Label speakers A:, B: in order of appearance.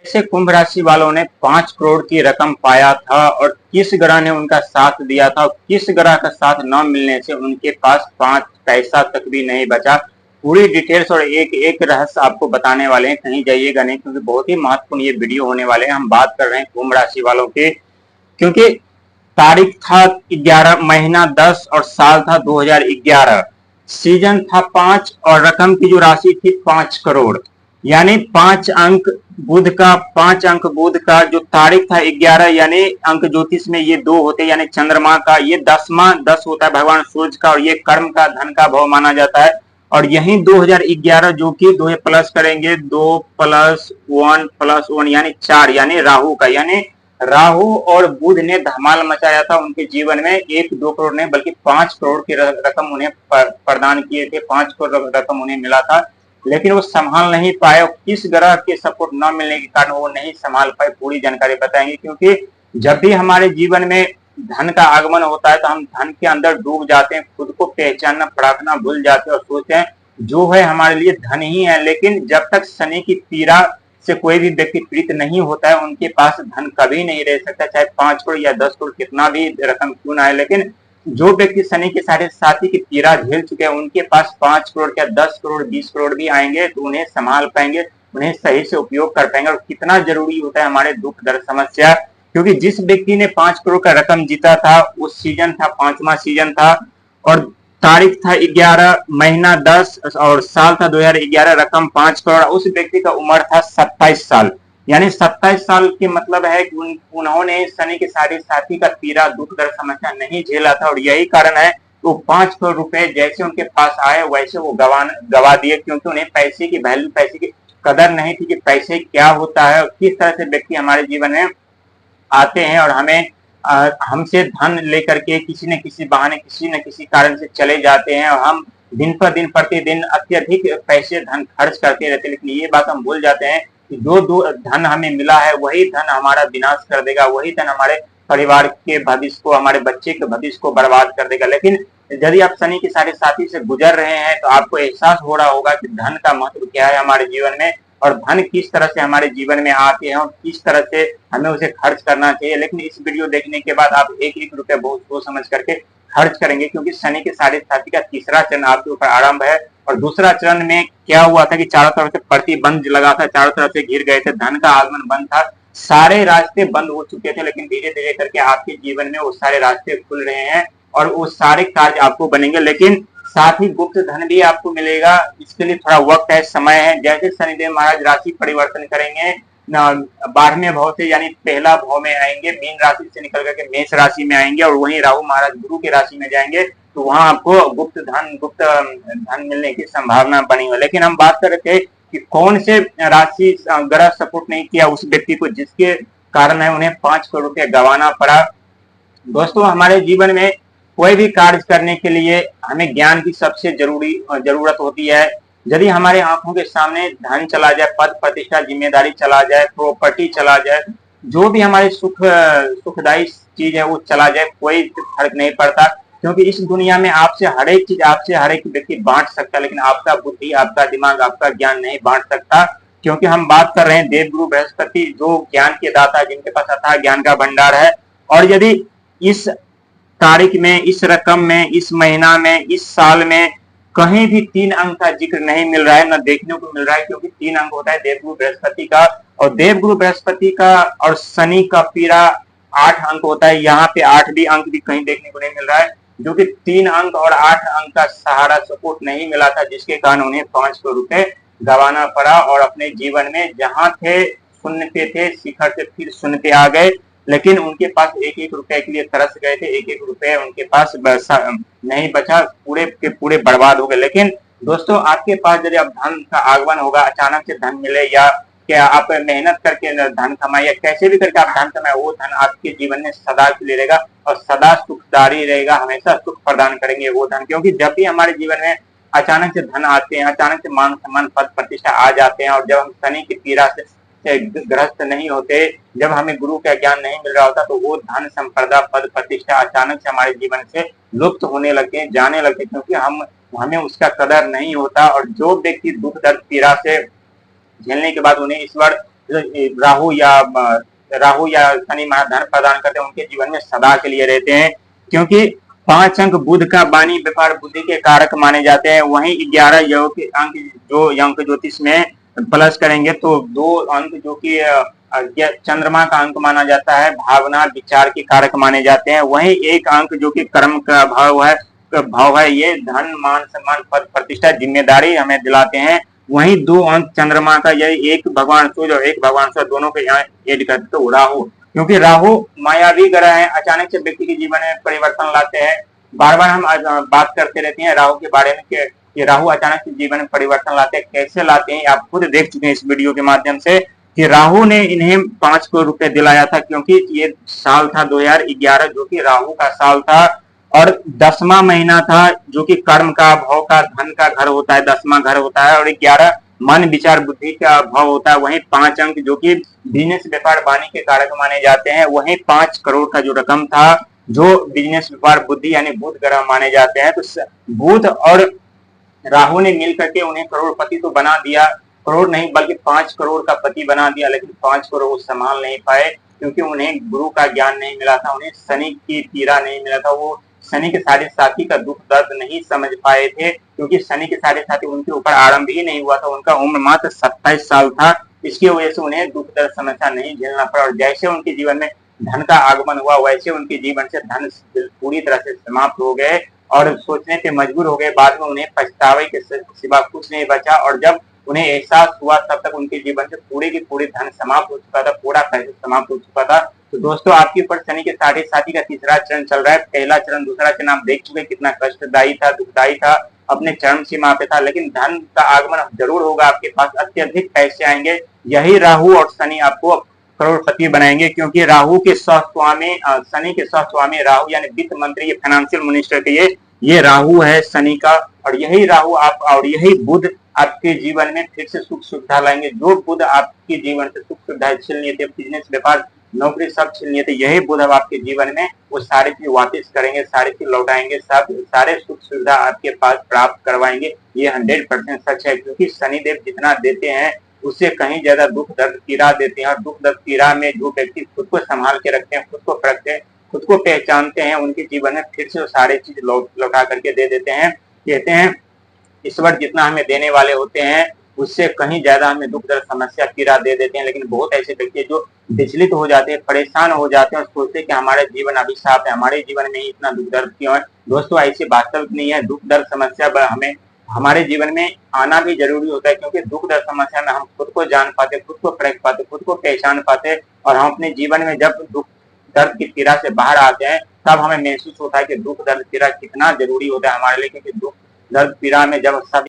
A: ऐसे कुंभ राशि वालों ने 5 करोड़ की रकम पाया था और किस ग्रह ने उनका साथ दिया था, किस ग्रह का साथ न मिलने से उनके पास 5 पैसा तक भी नहीं बचा। पूरी डिटेल्स और एक एक रहस्य आपको बताने वाले हैं, कहीं जाइएगा नहीं, क्योंकि बहुत ही महत्वपूर्ण ये वीडियो होने वाले हैं। हम बात कर रहे हैं कुंभ राशि वालों के, क्योंकि तारीख था 11, महीना 10 और साल था 2011, सीजन था 5 और रकम की जो राशि थी 5 करोड़, यानी 5 अंक बुध का, 5 अंक बुध का, जो तारीख था 11, यानी अंक ज्योतिष में ये 2 होते, यानी चंद्रमा का ये 10वां 10 होता है भगवान सूर्य का, और ये कर्म का धन का भाव माना जाता है। और यही 2011 जो कि 2 प्लस करेंगे, 2 + 1 + 1 यानी 4, यानी राहु का, यानी राहु और बुध ने धमाल मचाया था उनके जीवन में। 1-2 करोड़ नहीं बल्कि 5 करोड़ की रकम उन्हें प्रदान किए थे, 5 करोड़ रकम उन्हें मिला था, लेकिन वो संभाल नहीं पाए। किस ग्रह के सपोर्ट न मिलने के कारण वो नहीं संभाल पाए, पूरी जानकारी बताएंगे। क्योंकि जब भी हमारे जीवन में धन का आगमन होता है तो हम धन के अंदर डूब जाते हैं, खुद को पहचानना पराखना भूल जाते हैं और सोचते हैं जो है हमारे लिए धन ही है। लेकिन जब तक शनि की पीड़ा से कोई भी व्यक्ति पीड़ित नहीं होता है, उनके पास धन कभी नहीं रह सकता, चाहे 5 करोड़ या 10 करोड़ कितना भी रकम क्यों ना है। लेकिन जो व्यक्ति शनि के साढ़े साथी की पीड़ा झेल चुके हैं, उनके पास 5 करोड़ क्या 10 करोड़ 20 करोड़ भी आएंगे तो उन्हें संभाल पाएंगे, उन्हें सही से उपयोग कर पाएंगे। और कितना जरूरी होता है हमारे दुख दर्द समस्या, क्योंकि जिस व्यक्ति ने 5 करोड़ का रकम जीता था, उस सीजन था 5वां सीजन था और तारीख था 11, महीना 10 और साल था 2011, रकम 5 करोड़। उस व्यक्ति का उम्र था 27 साल, यानी 27 साल के मतलब है कि उन्होंने शनि के साढ़े साथी का पीड़ा दुख दर्द समस्या नहीं झेला था, और यही कारण है वो 5 करोड़ रुपए जैसे उनके पास आए वैसे वो गवा दिए, क्योंकि उन्हें पैसे की वैल्यू, पैसे की कदर नहीं थी कि पैसे क्या होता है और किस तरह से व्यक्ति हमारे जीवन में आते हैं और हमें हमसे धन लेकर के किसी न किसी बहाने, किसी न किसी कारण से चले जाते हैं, और हम दिन पर दिन प्रतिदिन अत्यधिक पैसे धन खर्च करते रहते हैं। लेकिन ये बात हम भूल जाते हैं कि जो धन हमें मिला है वही धन हमारा विनाश कर देगा, वही धन हमारे परिवार के भविष्य को, हमारे बच्चे के भविष्य को बर्बाद कर देगा। लेकिन यदि आप शनि के साढ़े साथी से गुजर रहे हैं तो आपको एहसास हो रहा होगा कि धन का महत्व क्या है हमारे जीवन में, और धन किस तरह से हमारे जीवन में आते हैं और किस तरह से हमें उसे खर्च करना चाहिए। लेकिन इस वीडियो देखने के बाद आप एक एक रुपया बहुत सोच समझ करके खर्च करेंगे, क्योंकि शनि के साढ़े साथी का तीसरा चरण आपके ऊपर आरंभ है। और दूसरा चरण में क्या हुआ था कि चारों तरफ से प्रतिबंध लगा था, चारों तरफ से घिर गए थे, धन का आगमन बंद था, सारे रास्ते बंद हो चुके थे। लेकिन धीरे धीरे करके आपके जीवन में वो सारे रास्ते खुल रहे हैं और वो सारे कार्य आपको बनेंगे। लेकिन साथ ही गुप्त धन भी आपको मिलेगा, इसके लिए थोड़ा वक्त है, समय है। जैसे शनिदेव महाराज राशि परिवर्तन करेंगे 12वें भाव से, यानी पहला भाव में आएंगे, मीन राशि से निकल करके मेष राशि में आएंगे, और वहीं राहु महाराज गुरु की राशि में जाएंगे, तो वहां आपको गुप्त धन मिलने की संभावना बनी हुई। लेकिन हम बात कर रहे थे कि कौन से राशि ग्रह सपोर्ट नहीं किया उस व्यक्ति को, जिसके कारण है उन्हें 5 करोड़ रुपया गंवाना पड़ा। दोस्तों, हमारे जीवन में कोई भी कार्य करने के लिए हमें ज्ञान की सबसे जरूरत होती है। यदि हमारे आंखों के सामने धन चला जाए, पद प्रतिष्ठा जिम्मेदारी चला जाए, प्रॉपर्टी चला जाए, जो भी हमारी सुखदायी चीज है वो चला जाए, कोई फर्क नहीं पड़ता, क्योंकि इस दुनिया में आपसे हर एक चीज, आपसे हर एक व्यक्ति बांट सकता है, लेकिन आपका बुद्धि, आपका दिमाग, आपका ज्ञान नहीं बांट सकता। क्योंकि हम बात कर रहे हैं देवगुरु बृहस्पति, जो ज्ञान के दाता, जिनके पास अथाह ज्ञान का भंडार है। और यदि इस तारीख में, इस रकम में, इस महीना में, इस साल में कहीं भी 3 अंक का जिक्र नहीं मिल रहा है, न देखने को मिल रहा है, क्योंकि 3 अंक होता है देवगुरु बृहस्पति का, और देवगुरु बृहस्पति का और शनि का पीड़ा 8 अंक होता है। यहाँ पे 8 भी अंक भी कहीं देखने को नहीं मिल रहा है, जो कि 3 अंक और 8 अंक का सहारा सपोर्ट नहीं मिला था, जिसके कारण उन्हें 5 करोड़ रुपए गंवाना पड़ा, और अपने जीवन में जहां थे शून्य पे थे, शिखर से फिर शून्य पे आ गए। लेकिन उनके पास एक एक रुपए के लिए तरस गए थे, एक एक रुपए उनके पास नहीं बचा, पूरे के पूरे बर्बाद हो गए। लेकिन दोस्तों, आपके पास यदि अब धन का आगमन होगा, अचानक से धन मिले, या क्या आप मेहनत करके धन कमाए, या कैसे भी करके आप धन कमाए, वो धन आपके जीवन में सदा के लिए रहेगा और सदा सुखदारी रहेगा, हमेशा सुख प्रदान करेंगे वो धन। क्योंकि जब भी हमारे जीवन में अचानक से धन आते हैं, अचानक से मान सम्मान पद प्रतिष्ठा आ जाते हैं, और जब हम शनि की पीड़ा से ग्रस्त नहीं होते, जब हमें गुरु का ज्ञान नहीं मिल रहा होता, तो वो धन संपदा पद प्रतिष्ठा अचानक से हमारे जीवन से लुप्त होने लगते हैं, जाने लगते हैं, क्योंकि हमें उसका कदर नहीं होता। और जो व्यक्ति दुख दर्द पीड़ा से झेलने के बाद उन्हें ईश्वर राहु या शनि महाराज धन प्रदान करते हैं, उनके जीवन में सदा के लिए रहते हैं, क्योंकि 5 अंक बुध का वाणी व्यापार बुद्धि के कारक माने जाते हैं। वहीं 11 अंक जो अंक ज्योतिष में प्लस करेंगे तो 2 अंक जो कि चंद्रमा का अंक माना जाता है, भावना विचार के कारक माने जाते हैं। वहीं 1 अंक जो कि कर्म का भाव है, ये धन मान सम्मान पद प्रतिष्ठा जिम्मेदारी हमें दिलाते हैं। वहीं 2 अंक चंद्रमा का, यही एक भगवान सूर्य और एक भगवान सूर्य दोनों को यहाँ एड करते तो राहु, क्योंकि राहु मायावी ग्रह है, अचानक से व्यक्ति के जीवन में परिवर्तन लाते हैं। बार बार हम बात करते रहते हैं राहु के बारे में कि राहु अचानक से जीवन में परिवर्तन लाते हैं। कैसे लाते हैं आप खुद देख चुके हैं इस वीडियो के माध्यम से कि राहु ने इन्हें 5 करोड़ रुपए दिलाया था, क्योंकि ये साल था 2011 जो कि राहु का साल था और 10वां महीना था जो कि कर्म का भाव का धन का घर होता है, 10वां घर होता है, और 11 मन विचार बुद्धि का भाव होता है। वहीं 5 अंक जो कि बिजनेस व्यापार वाणी के कारक माने जाते हैं। वहीं 5 करोड़ का जो रकम था जो बिजनेस व्यापार बुद्धि यानी बुध ग्रह माने जाते हैं। तो बुध और राहु ने मिल करके उन्हें करोड़पति तो बना दिया, करोड़ नहीं बल्कि 5 करोड़ का पति बना दिया, लेकिन 5 करोड़ वो संभाल नहीं पाए, क्योंकि उन्हें गुरु का ज्ञान नहीं मिला था, उन्हें शनि की पीड़ा नहीं मिला था, वो शनि के साढ़े साथी का दुख दर्द नहीं समझ पाए थे, क्योंकि शनि के साढ़े साथी उनके ऊपर आरंभ ही नहीं हुआ था, उनका उम्र मात्र 27 साल था। इसकी वजह से उन्हें दुख दर्द समस्या नहीं झेलना पड़ा, और जैसे उनके जीवन में धन का आगमन हुआ वैसे उनके जीवन से धन पूरी तरह से समाप्त हो गए और सोचने पे मजबूर हो गए। बाद में उन्हें पछतावे के सिवा कुछ नहीं बचा, और जब उन्हें एहसास हुआ तब तक उनके जीवन से पूरे की पूरी धन समाप्त हो चुका था, पूरा पैसा समाप्त हो चुका था। तो दोस्तों, आपके ऊपर शनि के साढ़े साथी का 3रा चरण चल रहा है। पहला चरण, दूसरा चरण आप देख चुके, कितना कष्टदायी था, दुखदायी था, अपने चरम सीमा पे था, लेकिन धन का आगमन जरूर होगा, आपके पास अत्यधिक पैसे आएंगे। यही राहु और शनि आपको करोड़पति बनाएंगे, क्योंकि राहु के सहस्वामी शनि के सहस्वामी राहु यानी वित्त मंत्री, फाइनेंशियल मिनिस्टर के ये राहु है शनि का, और यही राहु आप और यही बुध आपके जीवन में फिर से सुख सुविधा लाएंगे। जो बुध आपके जीवन से सुख सुविधा छीन लिए थे, बिजनेस व्यापार नौकरी सब छीन लिए थे, यही बुध अब आपके जीवन में वो सारी चीज वापस करेंगे, सारी चीज लौटाएंगे, सब सारे सुख सुविधा आपके पास प्राप्त करवाएंगे। ये 100% सच है, क्योंकि शनिदेव जितना देते हैं उससे कहीं ज्यादा दुख दर्द पीड़ा देते हैं, और दुख दर्द पीड़ा में जो व्यक्ति खुद को संभाल के रखते हैं, खुद को परखते हैं, खुद को पहचानते हैं, उनके जीवन में फिर से वो सारी चीज लौटा करके दे देते हैं। कहते हैं ईश्वर जितना हमें देने वाले होते हैं उससे कहीं ज्यादा हमें दुख दर्द समस्या पीड़ा दे देते हैं। लेकिन बहुत ऐसे व्यक्ति जो विचलित हो जाते हैं, परेशान हो जाते हैं और सोचते हैं कि हमारे जीवन अभिशाप है, हमारे जीवन में ही इतना दुख दर्द क्यों है। दोस्तों, ऐसी वास्तविक नहीं है। दुख दर्द समस्या हमें हमारे जीवन में आना भी जरूरी होता है, क्योंकि दुख दर्द समस्या में हम खुद को जान पाते, खुद को परख पाते, खुद को पहचान पाते, और हम अपने जीवन में जब दुख दर्द की पीड़ा से बाहर आते हैं तब हमें महसूस होता है कि दुख दर्द पीड़ा कितना जरूरी होता है हमारे लिए, क्योंकि दुख दर्द पीड़ा में जब सब